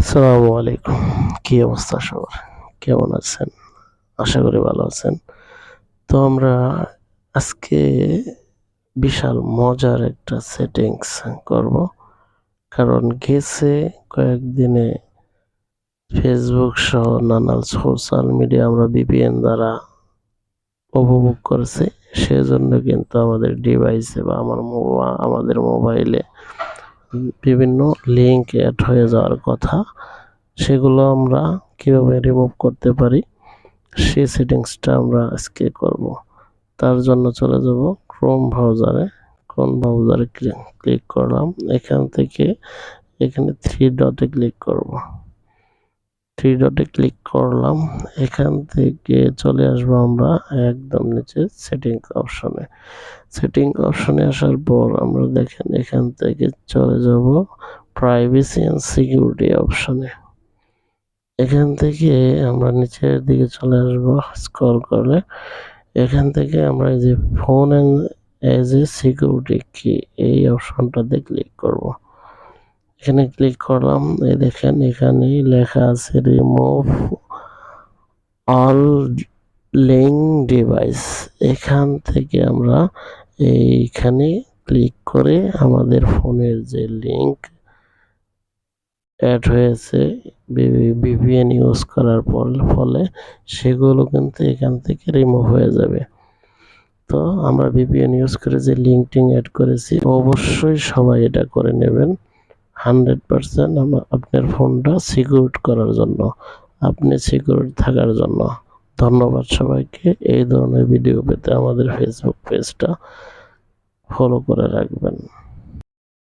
আসসালামু আলাইকুম। কি অবস্থা সবার? কেমন আছেন? আশা করি ভালো আছেন। তো আমরা আজকে বিশাল মজার একটা সেটিংস করব। কারণ গেছে কয়েকদিনে Facebook সহ নানান সোশ্যাল মিডিয়া আমরা VPN দ্বারা উপভোগ করেছি। সেজন্য কিন্তু আমাদের ডিভাইসে বা আমাদের মোবাইলে বিভিন্ন লিঙ্ক এড হয়ে যাওয়ার কথা। সেগুলো আমরা কিভাবে রিমুভ করতে পারি সেই সেটিংসটা আমরা আজকে করব। তার জন্য চলে যাব ক্রোম ব্রাউজারে। ক্রোম ব্রাউজারে ক্লিক করলাম। এখান থেকে এখানে থ্রি ডটে ক্লিক করব। থ্রি ডটে ক্লিক করলাম। এখান থেকে চলে আসবো আমরা একদম নিচে সেটিং অপশনে। সেটিং অপশনে আসার পর আমরা দেখেন এখান থেকে চলে যাব প্রাইভেসি এন্ড সিকিউরিটি অপশনে। এখান থেকে আমরা নিচের দিকে চলে আসবো স্ক্রল করলে। এখান থেকে আমরা এই যে ফোন এজ এ সিকিউরিটি কি এই অপশনটাতে ক্লিক করব। এখানে ক্লিক করলাম। এই দেখেন এখানে লেখা আছে রিমুভ অল লিঙ্ক ডিভাইস। এখান থেকে আমরা এইখানে ক্লিক করে আমাদের ফোনের যে লিঙ্ক অ্যাড হয়েছে VPN ইউজ করার ফলে সেগুলো কিন্তু এখান থেকে রিমুভ হয়ে যাবে। তো আমরা VPN ইউজ করে যে লিঙ্কটিং অ্যাড করেছি অবশ্যই সবাই এটা করে নেবেন 100% আপনার ফোনটা সিকিউর করার জন্য, আপনি সিকিউর থাকার জন্য। ধন্যবাদ সবাইকে। এই ধরনের ভিডিও পেতে আমাদের ফেসবুক পেজটা ফলো করে রাখবেন।